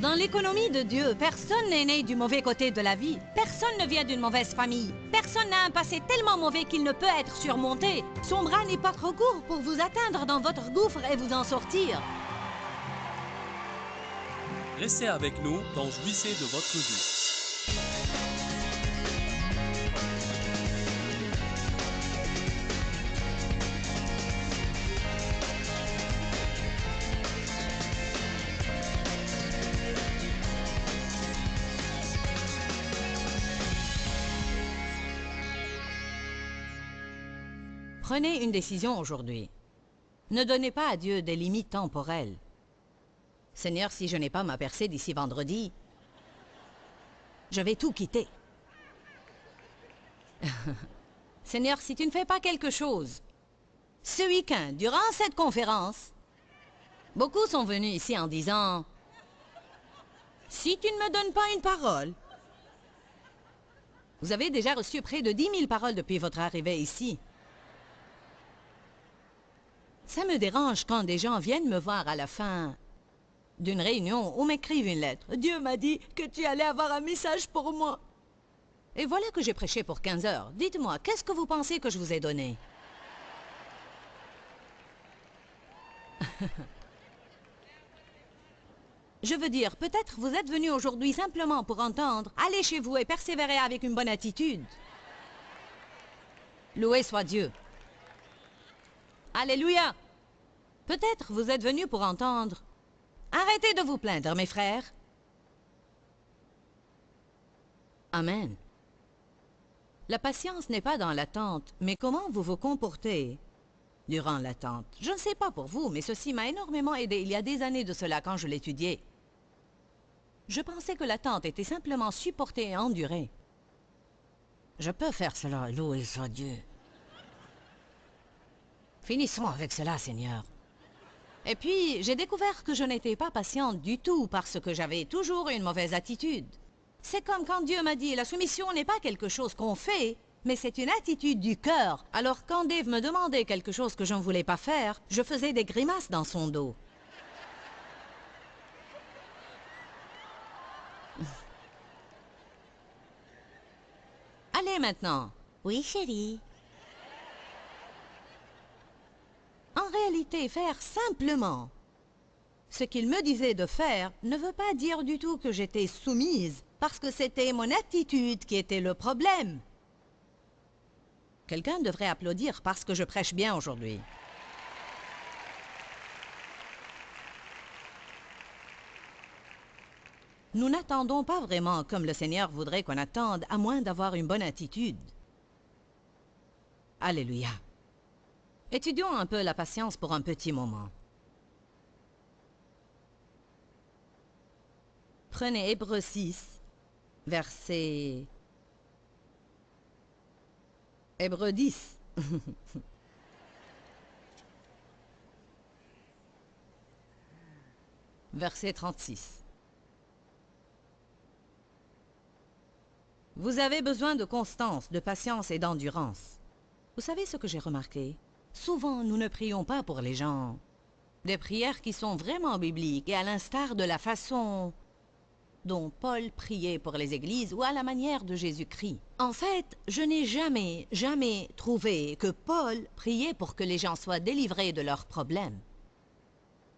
Dans l'économie de Dieu, personne n'est né du mauvais côté de la vie. Personne ne vient d'une mauvaise famille. Personne n'a un passé tellement mauvais qu'il ne peut être surmonté. Son bras n'est pas trop court pour vous atteindre dans votre gouffre et vous en sortir. Restez avec nous, donc jouissez de votre vie. Prenez une décision aujourd'hui. Ne donnez pas à Dieu des limites temporelles. Seigneur, si je n'ai pas ma percée d'ici vendredi, je vais tout quitter. Seigneur, si tu ne fais pas quelque chose, ce week-end, durant cette conférence, beaucoup sont venus ici en disant, si tu ne me donnes pas une parole, vous avez déjà reçu près de 10 000 paroles depuis votre arrivée ici. Ça me dérange quand des gens viennent me voir à la fin d'une réunion ou m'écrivent une lettre. Dieu m'a dit que tu allais avoir un message pour moi. Et voilà que j'ai prêché pour 15 heures. Dites-moi, qu'est-ce que vous pensez que je vous ai donné? Je veux dire, peut-être vous êtes venu aujourd'hui simplement pour entendre. Allez chez vous et persévérez avec une bonne attitude. Loué soit Dieu. Alléluia. Peut-être vous êtes venu pour entendre. Arrêtez de vous plaindre, mes frères. Amen. La patience n'est pas dans l'attente, mais comment vous vous comportez durant l'attente. Je ne sais pas pour vous, mais ceci m'a énormément aidé il y a des années de cela quand je l'étudiais. Je pensais que l'attente était simplement supportée et endurée. Je peux faire cela, loué soit Dieu. Finissons avec cela, Seigneur. Et puis, j'ai découvert que je n'étais pas patiente du tout parce que j'avais toujours une mauvaise attitude. C'est comme quand Dieu m'a dit, la soumission n'est pas quelque chose qu'on fait, mais c'est une attitude du cœur. Alors quand Dave me demandait quelque chose que je ne voulais pas faire, je faisais des grimaces dans son dos. Allez maintenant. Oui, chérie. En réalité, faire simplement ce qu'il me disait de faire ne veut pas dire du tout que j'étais soumise, parce que c'était mon attitude qui était le problème. Quelqu'un devrait applaudir parce que je prêche bien aujourd'hui. Nous n'attendons pas vraiment comme le Seigneur voudrait qu'on attende, à moins d'avoir une bonne attitude. Alléluia. Étudions un peu la patience pour un petit moment. Prenez Hébreux 6, verset... Hébreux 10. Verset 36. Vous avez besoin de constance, de patience et d'endurance. Vous savez ce que j'ai remarqué? Souvent, nous ne prions pas pour les gens. Des prières qui sont vraiment bibliques et à l'instar de la façon dont Paul priait pour les églises ou à la manière de Jésus-Christ. En fait, je n'ai jamais trouvé que Paul priait pour que les gens soient délivrés de leurs problèmes.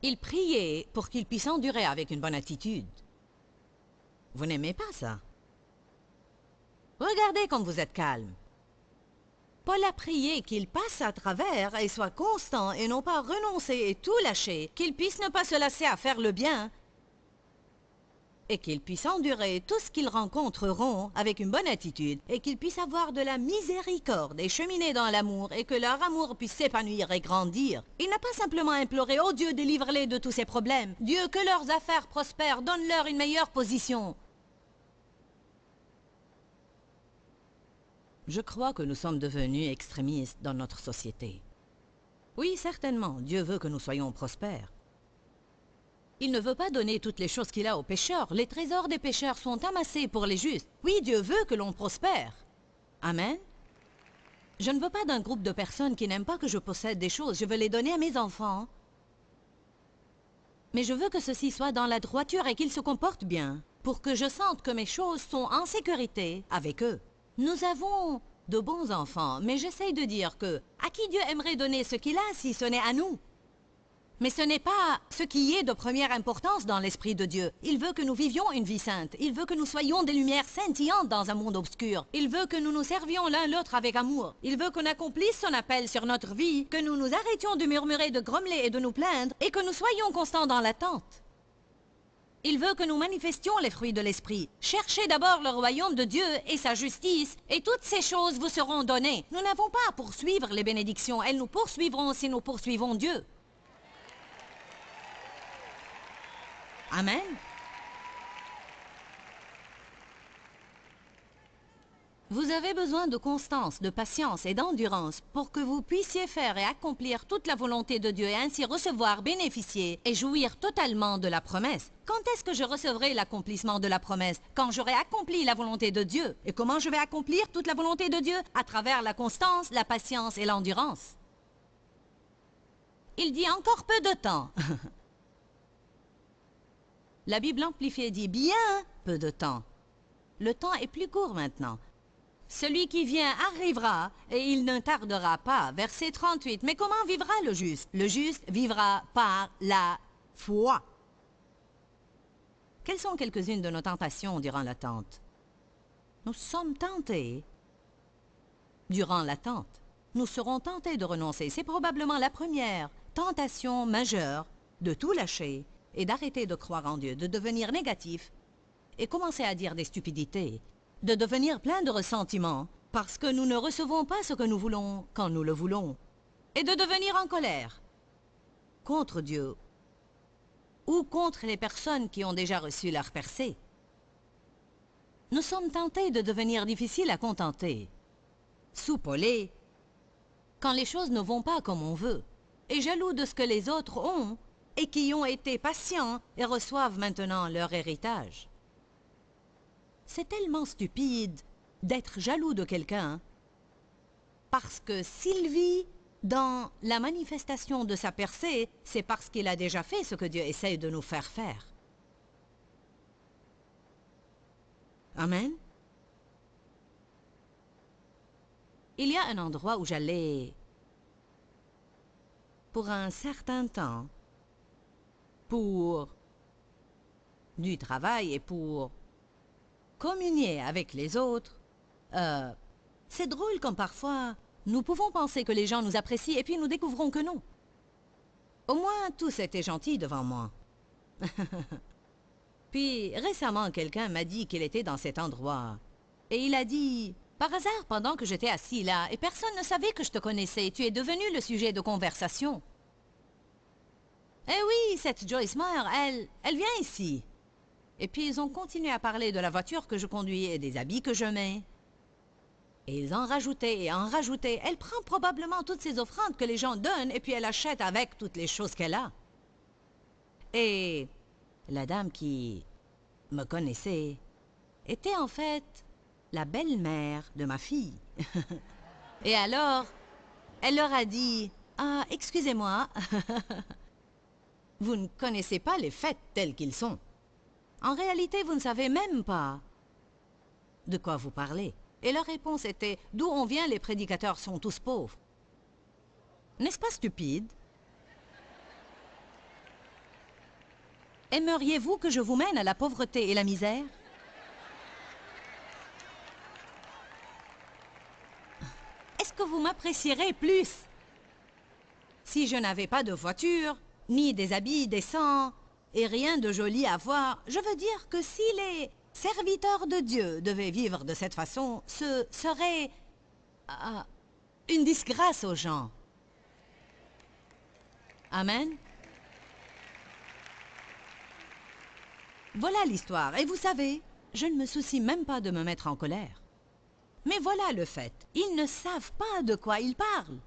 Il priait pour qu'ils puissent endurer avec une bonne attitude. Vous n'aimez pas ça? Regardez comme vous êtes calme. Paul a prié qu'il passe à travers et soit constant et non pas renoncer et tout lâcher, qu'il puisse ne pas se lasser à faire le bien et qu'ils puissent endurer tout ce qu'ils rencontreront avec une bonne attitude et qu'ils puissent avoir de la miséricorde et cheminer dans l'amour et que leur amour puisse s'épanouir et grandir. Il n'a pas simplement imploré « Oh Dieu, délivre-les de tous ces problèmes. Dieu, que leurs affaires prospèrent, donne-leur une meilleure position. » Je crois que nous sommes devenus extrémistes dans notre société. Oui, certainement, Dieu veut que nous soyons prospères. Il ne veut pas donner toutes les choses qu'il a aux pécheurs. Les trésors des pécheurs sont amassés pour les justes. Oui, Dieu veut que l'on prospère. Amen. Je ne veux pas d'un groupe de personnes qui n'aiment pas que je possède des choses. Je veux les donner à mes enfants. Mais je veux que ceci soit dans la droiture et qu'ils se comportent bien, pour que je sente que mes choses sont en sécurité avec eux. Nous avons de bons enfants, mais j'essaye de dire que à qui Dieu aimerait donner ce qu'il a si ce n'est à nous? Mais ce n'est pas ce qui est de première importance dans l'Esprit de Dieu. Il veut que nous vivions une vie sainte. Il veut que nous soyons des lumières scintillantes dans un monde obscur. Il veut que nous nous servions l'un l'autre avec amour. Il veut qu'on accomplisse son appel sur notre vie, que nous nous arrêtions de murmurer, de grommeler et de nous plaindre, et que nous soyons constants dans l'attente. Il veut que nous manifestions les fruits de l'Esprit. Cherchez d'abord le royaume de Dieu et sa justice, et toutes ces choses vous seront données. Nous n'avons pas à poursuivre les bénédictions. Elles nous poursuivront si nous poursuivons Dieu. Amen. Vous avez besoin de constance, de patience et d'endurance pour que vous puissiez faire et accomplir toute la volonté de Dieu et ainsi recevoir, bénéficier et jouir totalement de la promesse. Quand est-ce que je recevrai l'accomplissement de la promesse? Quand j'aurai accompli la volonté de Dieu. Et comment je vais accomplir toute la volonté de Dieu? À travers la constance, la patience et l'endurance. Il dit encore peu de temps. La Bible amplifiée dit bien peu de temps. Le temps est plus court maintenant. Celui qui vient arrivera et il ne tardera pas. Verset 38. Mais comment vivra le juste? Le juste vivra par la foi. Quelles sont quelques-unes de nos tentations durant l'attente? Nous sommes tentés. Durant l'attente, nous serons tentés de renoncer. C'est probablement la première tentation majeure de tout lâcher et d'arrêter de croire en Dieu, de devenir négatif et commencer à dire des stupidités, de devenir plein de ressentiments parce que nous ne recevons pas ce que nous voulons quand nous le voulons, et de devenir en colère contre Dieu ou contre les personnes qui ont déjà reçu leur percée. Nous sommes tentés de devenir difficiles à contenter, soupolés, quand les choses ne vont pas comme on veut, et jaloux de ce que les autres ont et qui ont été patients et reçoivent maintenant leur héritage. C'est tellement stupide d'être jaloux de quelqu'un parce que s'il vit dans la manifestation de sa percée, c'est parce qu'il a déjà fait ce que Dieu essaye de nous faire faire. Amen. Il y a un endroit où j'allais pour un certain temps pour du travail et pour communier avec les autres. C'est drôle comme parfois nous pouvons penser que les gens nous apprécient et puis nous découvrons que non. Au moins tous étaient gentils devant moi. Puis récemment quelqu'un m'a dit qu'il était dans cet endroit et il a dit par hasard pendant que j'étais assis là et personne ne savait que je te connaissais, tu es devenu le sujet de conversation. Eh oui, cette Joyce Meyer, elle vient ici. Et puis ils ont continué à parler de la voiture que je conduis et des habits que je mets. Et ils en rajoutaient et en rajoutaient. Elle prend probablement toutes ces offrandes que les gens donnent et puis elle achète avec toutes les choses qu'elle a. Et la dame qui me connaissait était en fait la belle-mère de ma fille. Et alors, elle leur a dit « Ah, excusez-moi, vous ne connaissez pas les faits tels qu'ils sont. En réalité, vous ne savez même pas de quoi vous parlez. » Et leur réponse était « D'où on vient, les prédicateurs sont tous pauvres. » N'est-ce pas stupide? Aimeriez-vous que je vous mène à la pauvreté et la misère? Est-ce que vous m'apprécierez plus si je n'avais pas de voiture, ni des habits décents, et rien de joli à voir? Je veux dire que si les serviteurs de Dieu devaient vivre de cette façon, ce serait une disgrâce aux gens. Amen. Voilà l'histoire. Et vous savez, je ne me soucie même pas de me mettre en colère. Mais voilà le fait. Ils ne savent pas de quoi ils parlent.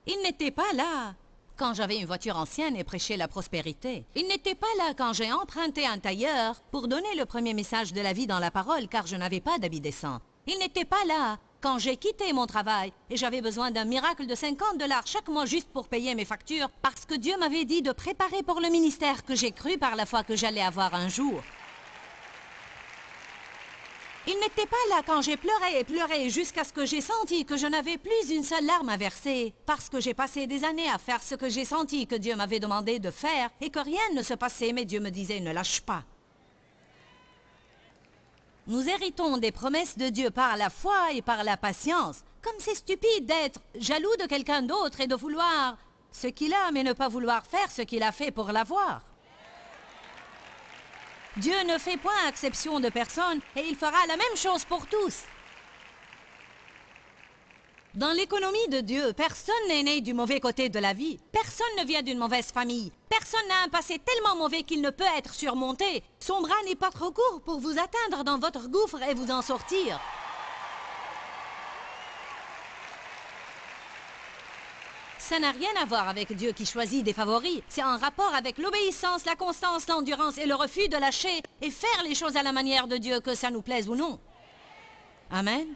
Ils n'étaient pas là quand j'avais une voiture ancienne et prêchais la prospérité. Ils n'étaient pas là quand j'ai emprunté un tailleur pour donner le premier message de la vie dans la parole car je n'avais pas d'habit décent. Ils n'étaient pas là quand j'ai quitté mon travail et j'avais besoin d'un miracle de 50 $ chaque mois juste pour payer mes factures parce que Dieu m'avait dit de préparer pour le ministère que j'ai cru par la foi que j'allais avoir un jour. Il n'était pas là quand j'ai pleuré et pleuré jusqu'à ce que j'ai senti que je n'avais plus une seule larme à verser parce que j'ai passé des années à faire ce que j'ai senti que Dieu m'avait demandé de faire et que rien ne se passait, mais Dieu me disait ne lâche pas. Nous héritons des promesses de Dieu par la foi et par la patience. Comme c'est stupide d'être jaloux de quelqu'un d'autre et de vouloir ce qu'il a mais ne pas vouloir faire ce qu'il a fait pour l'avoir. Dieu ne fait point exception de personne et il fera la même chose pour tous. Dans l'économie de Dieu, personne n'est né du mauvais côté de la vie. Personne ne vient d'une mauvaise famille. Personne n'a un passé tellement mauvais qu'il ne peut être surmonté. Son bras n'est pas trop court pour vous atteindre dans votre gouffre et vous en sortir. Ça n'a rien à voir avec Dieu qui choisit des favoris. C'est en rapport avec l'obéissance, la constance, l'endurance et le refus de lâcher et faire les choses à la manière de Dieu, que ça nous plaise ou non. Amen.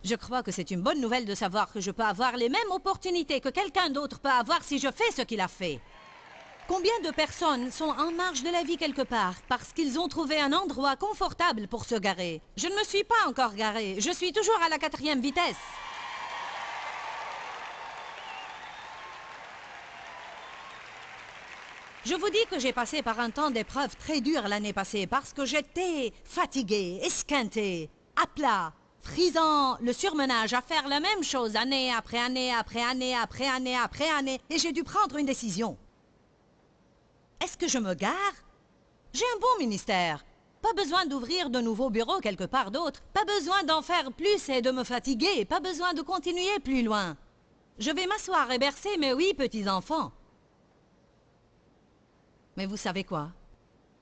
Je crois que c'est une bonne nouvelle de savoir que je peux avoir les mêmes opportunités que quelqu'un d'autre peut avoir si je fais ce qu'il a fait. Combien de personnes sont en marge de la vie quelque part parce qu'ils ont trouvé un endroit confortable pour se garer? Je ne me suis pas encore garé. Je suis toujours à la 4e vitesse. Je vous dis que j'ai passé par un temps d'épreuve très dur l'année passée parce que j'étais fatigué, esquinté, à plat, frisant le surmenage à faire la même chose année après année après année après année après année et j'ai dû prendre une décision. Est-ce que je me gare? J'ai un bon ministère. Pas besoin d'ouvrir de nouveaux bureaux quelque part d'autre. Pas besoin d'en faire plus et de me fatiguer. Pas besoin de continuer plus loin. Je vais m'asseoir et bercer mes 8 petits-enfants. Mais vous savez quoi?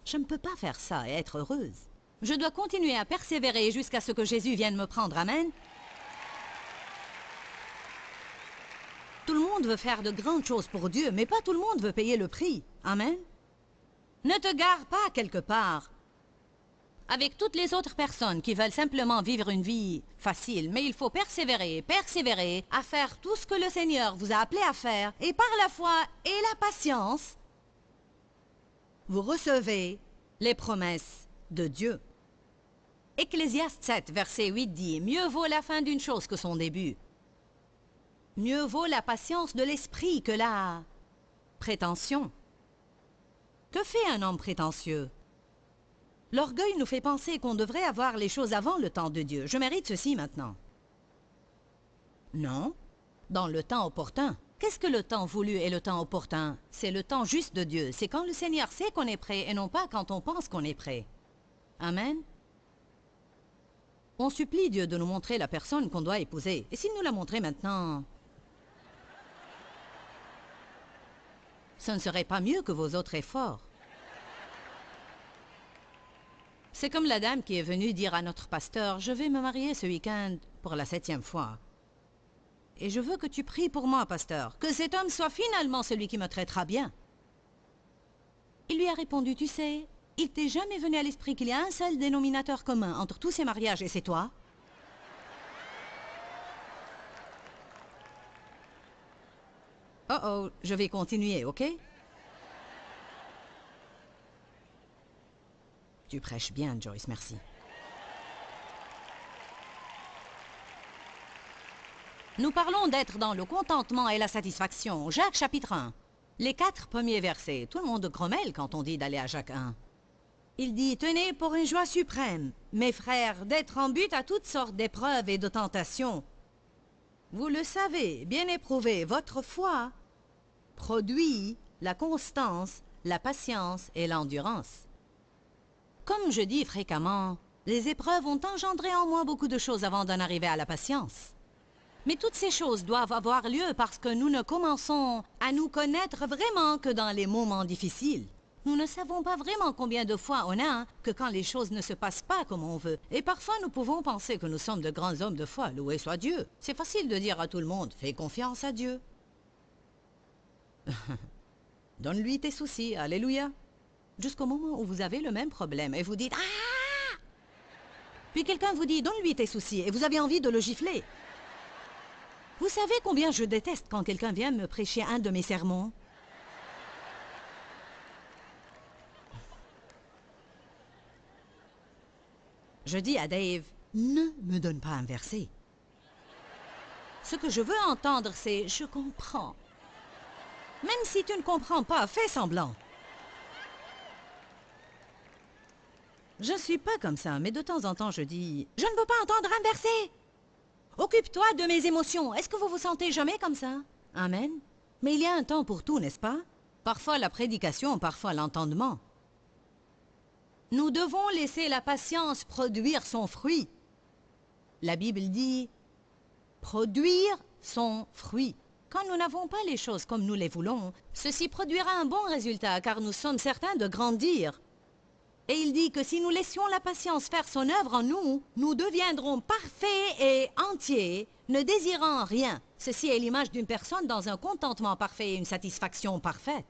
Je ne peux pas faire ça et être heureuse. Je dois continuer à persévérer jusqu'à ce que Jésus vienne me prendre. Amen. Tout le monde veut faire de grandes choses pour Dieu, mais pas tout le monde veut payer le prix. Amen. Ne te gare pas quelque part avec toutes les autres personnes qui veulent simplement vivre une vie facile. Mais il faut persévérer, persévérer à faire tout ce que le Seigneur vous a appelé à faire. Et par la foi et la patience, vous recevez les promesses de Dieu. Ecclésiaste 7, verset 8 dit « Mieux vaut la fin d'une chose que son début. Mieux vaut la patience de l'esprit que la prétention. » Que fait un homme prétentieux? L'orgueil nous fait penser qu'on devrait avoir les choses avant le temps de Dieu. Je mérite ceci maintenant. Non, dans le temps opportun. Qu'est-ce que le temps voulu et le temps opportun? C'est le temps juste de Dieu. C'est quand le Seigneur sait qu'on est prêt et non pas quand on pense qu'on est prêt. Amen. On supplie Dieu de nous montrer la personne qu'on doit épouser. Et s'il nous l'a montré maintenant, ce ne serait pas mieux que vos autres efforts. C'est comme la dame qui est venue dire à notre pasteur « Je vais me marier ce week-end pour la 7e fois. Et je veux que tu pries pour moi, pasteur, que cet homme soit finalement celui qui me traitera bien. » Il lui a répondu « Tu sais, il t'est jamais venu à l'esprit qu'il y a un seul dénominateur commun entre tous ces mariages et c'est toi? » Oh oh, je vais continuer, ok? Tu prêches bien, Joyce, merci. Nous parlons d'être dans le contentement et la satisfaction. Jacques chapitre 1. Les 4 premiers versets. Tout le monde grommelle quand on dit d'aller à Jacques 1. Il dit « Tenez pour une joie suprême, mes frères, d'être en but à toutes sortes d'épreuves et de tentations. Vous le savez, bien éprouvé, votre foi produit la constance, la patience et l'endurance. » Comme je dis fréquemment, les épreuves ont engendré en moi beaucoup de choses avant d'en arriver à la patience. Mais toutes ces choses doivent avoir lieu parce que nous ne commençons à nous connaître vraiment que dans les moments difficiles. Nous ne savons pas vraiment combien de fois on a que quand les choses ne se passent pas comme on veut. Et parfois nous pouvons penser que nous sommes de grands hommes de foi, loué soit Dieu. C'est facile de dire à tout le monde, fais confiance à Dieu. Donne-lui tes soucis, alléluia. Jusqu'au moment où vous avez le même problème et vous dites « Ah !» Puis quelqu'un vous dit « donne-lui tes soucis » et vous avez envie de le gifler. Vous savez combien je déteste quand quelqu'un vient me prêcher un de mes sermons? Je dis à Dave, ne me donne pas un verset. Ce que je veux entendre, c'est « je comprends ». Même si tu ne comprends pas, fais semblant. Je ne suis pas comme ça, mais de temps en temps, je dis « je ne veux pas entendre un verset ». Occupe-toi de mes émotions. Est-ce que vous vous sentez jamais comme ça? Amen. Mais il y a un temps pour tout, n'est-ce pas? Parfois la prédication, parfois l'entendement. Nous devons laisser la patience produire son fruit. La Bible dit « produire son fruit ». Quand nous n'avons pas les choses comme nous les voulons, ceci produira un bon résultat, car nous sommes certains de grandir. Et il dit que si nous laissions la patience faire son œuvre en nous, nous deviendrons parfaits et entiers, ne désirant rien. Ceci est l'image d'une personne dans un contentement parfait et une satisfaction parfaite.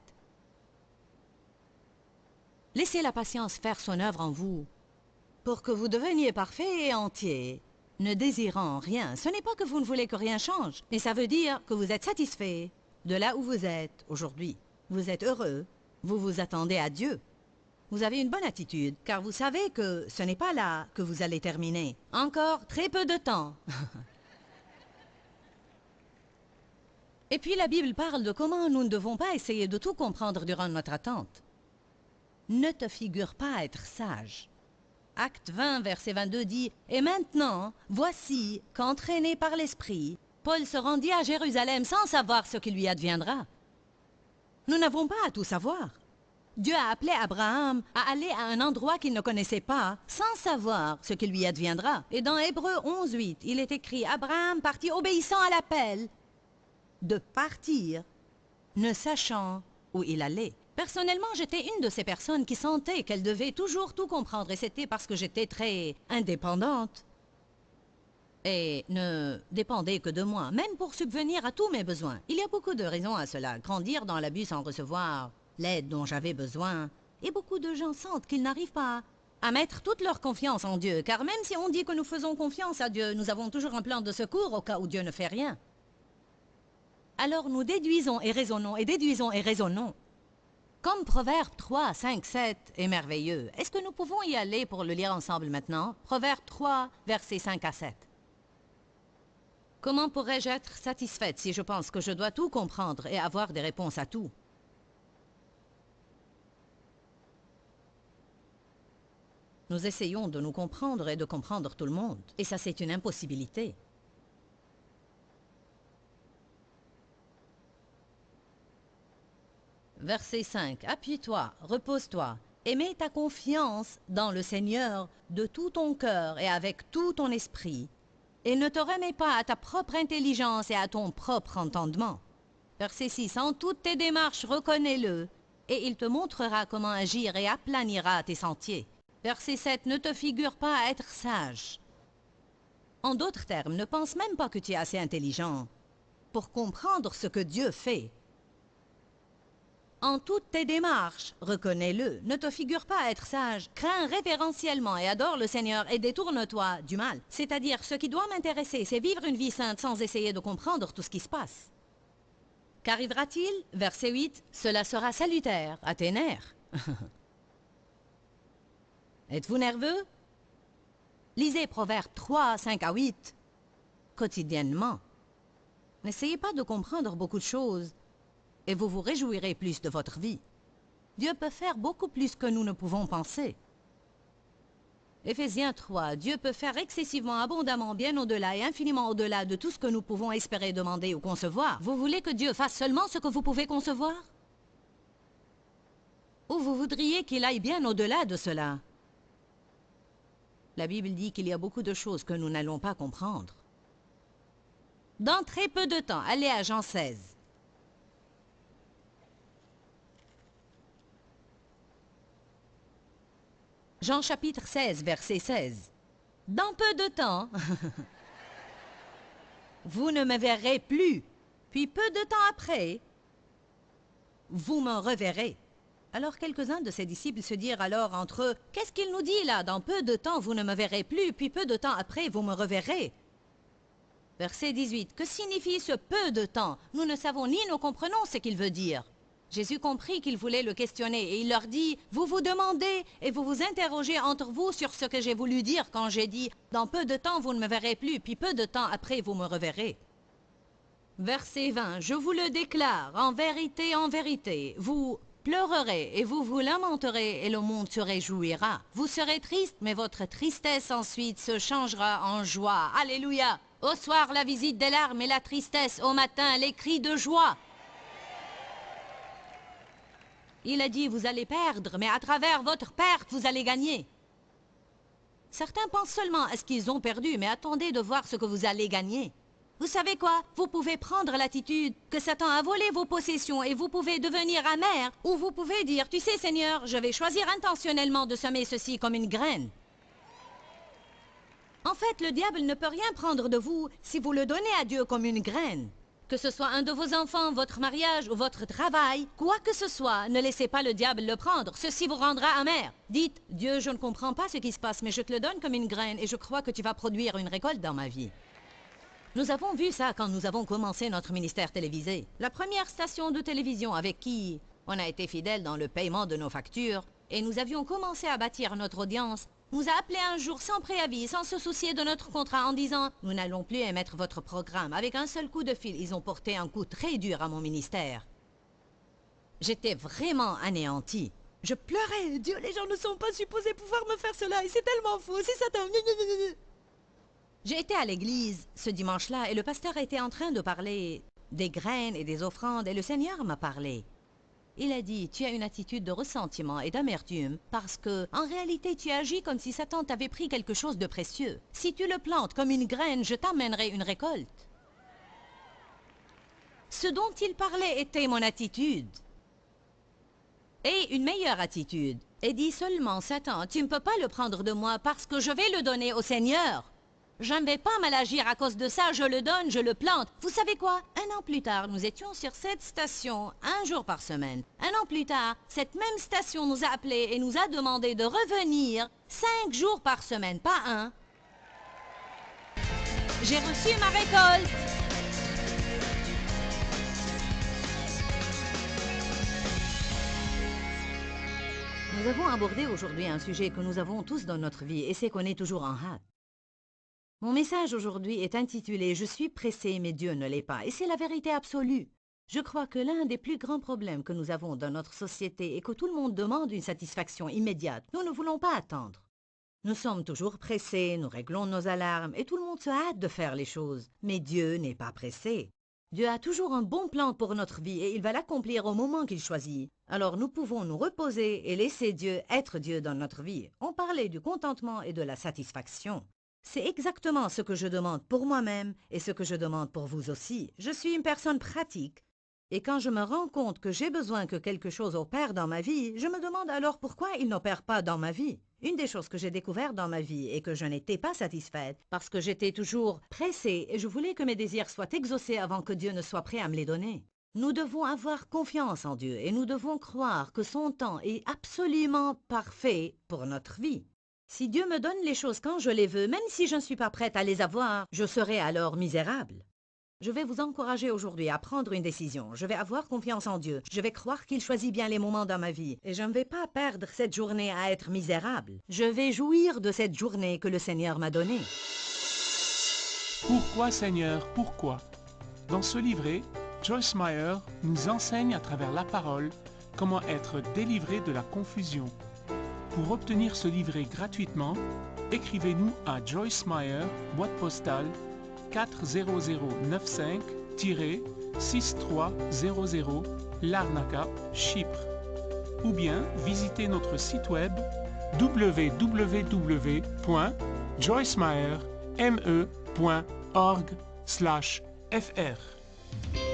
Laissez la patience faire son œuvre en vous, pour que vous deveniez parfaits et entiers, ne désirant rien. Ce n'est pas que vous ne voulez que rien change, mais ça veut dire que vous êtes satisfait de là où vous êtes aujourd'hui. Vous êtes heureux, vous vous attendez à Dieu. Vous avez une bonne attitude, car vous savez que ce n'est pas là que vous allez terminer. Encore très peu de temps. Et puis la Bible parle de comment nous ne devons pas essayer de tout comprendre durant notre attente. Ne te figure pas être sage. Acte 20, verset 22 dit « Et maintenant, voici qu'entraîné par l'Esprit, Paul se rendit à Jérusalem sans savoir ce qui lui adviendra. » Nous n'avons pas à tout savoir. Dieu a appelé Abraham à aller à un endroit qu'il ne connaissait pas, sans savoir ce qui lui adviendra. Et dans Hébreux 11, 8, il est écrit « Abraham partit obéissant à l'appel de partir, ne sachant où il allait. » Personnellement, j'étais une de ces personnes qui sentaient qu'elle devait toujours tout comprendre, et c'était parce que j'étais très indépendante et ne dépendais que de moi, même pour subvenir à tous mes besoins. Il y a beaucoup de raisons à cela. Grandir dans l'abus sans recevoir l'aide dont j'avais besoin. Et beaucoup de gens sentent qu'ils n'arrivent pas à mettre toute leur confiance en Dieu, car même si on dit que nous faisons confiance à Dieu, nous avons toujours un plan de secours au cas où Dieu ne fait rien. Alors nous déduisons et raisonnons, et déduisons et raisonnons. Comme Proverbe 3, 5, 7 est merveilleux. Est-ce que nous pouvons y aller pour le lire ensemble maintenant? Proverbe 3, versets 5 à 7. Comment pourrais-je être satisfaite si je pense que je dois tout comprendre et avoir des réponses à tout? Nous essayons de nous comprendre et de comprendre tout le monde. Et ça, c'est une impossibilité. Verset 5. Appuie-toi, repose-toi, et mets ta confiance dans le Seigneur de tout ton cœur et avec tout ton esprit. Et ne te remets pas à ta propre intelligence et à ton propre entendement. Verset 6. En toutes tes démarches, reconnais-le, et il te montrera comment agir et aplanira tes sentiers. Verset 7. Ne te figure pas à être sage. En d'autres termes, ne pense même pas que tu es assez intelligent pour comprendre ce que Dieu fait. En toutes tes démarches, reconnais-le, ne te figure pas à être sage, crains révérentiellement et adore le Seigneur et détourne-toi du mal. C'est-à-dire, ce qui doit m'intéresser, c'est vivre une vie sainte sans essayer de comprendre tout ce qui se passe. Qu'arrivera-t-il? Verset 8, cela sera salutaire à tes nerfs. Êtes-vous nerveux? Lisez Proverbe 3, 5 à 8, quotidiennement. N'essayez pas de comprendre beaucoup de choses, et vous vous réjouirez plus de votre vie. Dieu peut faire beaucoup plus que nous ne pouvons penser. Éphésiens 3, Dieu peut faire excessivement, abondamment, bien au-delà et infiniment au-delà de tout ce que nous pouvons espérer, demander ou concevoir. Vous voulez que Dieu fasse seulement ce que vous pouvez concevoir? Ou vous voudriez qu'il aille bien au-delà de cela? La Bible dit qu'il y a beaucoup de choses que nous n'allons pas comprendre. Dans très peu de temps, allez à Jean 16. Jean chapitre 16, verset 16. Dans peu de temps, vous ne me verrez plus. Puis peu de temps après, vous me reverrez. Alors quelques-uns de ses disciples se dirent alors entre eux, « Qu'est-ce qu'il nous dit là? Dans peu de temps vous ne me verrez plus, puis peu de temps après vous me reverrez. » Verset 18. Que signifie ce peu de temps? Nous ne savons ni ne comprenons ce qu'il veut dire. Jésus comprit qu'ils voulaient le questionner et il leur dit, « Vous vous demandez et vous vous interrogez entre vous sur ce que j'ai voulu dire quand j'ai dit, « Dans peu de temps vous ne me verrez plus, puis peu de temps après vous me reverrez. » Verset 20. Je vous le déclare, en vérité, vous pleurerez et vous vous lamenterez et le monde se réjouira. Vous serez triste, mais votre tristesse ensuite se changera en joie. Alléluia! Au soir, la visite des larmes et la tristesse. Au matin, les cris de joie. Il a dit, vous allez perdre, mais à travers votre perte, vous allez gagner. Certains pensent seulement à ce qu'ils ont perdu, mais attendez de voir ce que vous allez gagner. Vous savez quoi? Vous pouvez prendre l'attitude que Satan a volé vos possessions et vous pouvez devenir amer, ou vous pouvez dire, tu sais Seigneur, je vais choisir intentionnellement de semer ceci comme une graine. En fait, le diable ne peut rien prendre de vous si vous le donnez à Dieu comme une graine. Que ce soit un de vos enfants, votre mariage ou votre travail, quoi que ce soit, ne laissez pas le diable le prendre. Ceci vous rendra amer. Dites, Dieu, je ne comprends pas ce qui se passe, mais je te le donne comme une graine et je crois que tu vas produire une récolte dans ma vie. Nous avons vu ça quand nous avons commencé notre ministère télévisé. La première station de télévision avec qui on a été fidèles dans le paiement de nos factures et nous avions commencé à bâtir notre audience, nous a appelé un jour sans préavis, sans se soucier de notre contrat en disant « Nous n'allons plus émettre votre programme. » Avec un seul coup de fil, ils ont porté un coup très dur à mon ministère. J'étais vraiment anéantie. Je pleurais. Dieu, les gens ne sont pas supposés pouvoir me faire cela et c'est tellement faux, c'est Satan. J'ai été à l'église ce dimanche-là et le pasteur était en train de parler des graines et des offrandes et le Seigneur m'a parlé. Il a dit, tu as une attitude de ressentiment et d'amertume parce que, en réalité, tu agis comme si Satan t'avait pris quelque chose de précieux. Si tu le plantes comme une graine, je t'amènerai une récolte. Ce dont il parlait était mon attitude. Et une meilleure attitude. Et dit seulement, Satan, tu ne peux pas le prendre de moi parce que je vais le donner au Seigneur. Je ne vais pas mal agir à cause de ça, je le donne, je le plante. Vous savez quoi? Un an plus tard, nous étions sur cette station, un jour par semaine. Un an plus tard, cette même station nous a appelés et nous a demandé de revenir 5 jours par semaine, pas un. J'ai reçu ma récolte. Nous avons abordé aujourd'hui un sujet que nous avons tous dans notre vie et c'est qu'on est toujours en hâte. Mon message aujourd'hui est intitulé « Je suis pressé, mais Dieu ne l'est pas » et c'est la vérité absolue. Je crois que l'un des plus grands problèmes que nous avons dans notre société est que tout le monde demande une satisfaction immédiate. Nous ne voulons pas attendre. Nous sommes toujours pressés, nous réglons nos alarmes et tout le monde se hâte de faire les choses. Mais Dieu n'est pas pressé. Dieu a toujours un bon plan pour notre vie et il va l'accomplir au moment qu'il choisit. Alors nous pouvons nous reposer et laisser Dieu être Dieu dans notre vie. On parlait du contentement et de la satisfaction. C'est exactement ce que je demande pour moi-même et ce que je demande pour vous aussi. Je suis une personne pratique. Et quand je me rends compte que j'ai besoin que quelque chose opère dans ma vie, je me demande alors pourquoi il n'opère pas dans ma vie. Une des choses que j'ai découvertes dans ma vie est que je n'étais pas satisfaite parce que j'étais toujours pressée et je voulais que mes désirs soient exaucés avant que Dieu ne soit prêt à me les donner. Nous devons avoir confiance en Dieu et nous devons croire que son temps est absolument parfait pour notre vie. Si Dieu me donne les choses quand je les veux, même si je ne suis pas prête à les avoir, je serai alors misérable. Je vais vous encourager aujourd'hui à prendre une décision. Je vais avoir confiance en Dieu. Je vais croire qu'il choisit bien les moments dans ma vie. Et je ne vais pas perdre cette journée à être misérable. Je vais jouir de cette journée que le Seigneur m'a donnée. Pourquoi Seigneur, pourquoi? Dans ce livret, Joyce Meyer nous enseigne à travers la parole comment être délivré de la confusion. Pour obtenir ce livret gratuitement, écrivez-nous à Joyce Meyer, boîte postale 40095-6300 Larnaca, Chypre. Ou bien visitez notre site web www.joycemeyer.org/fr.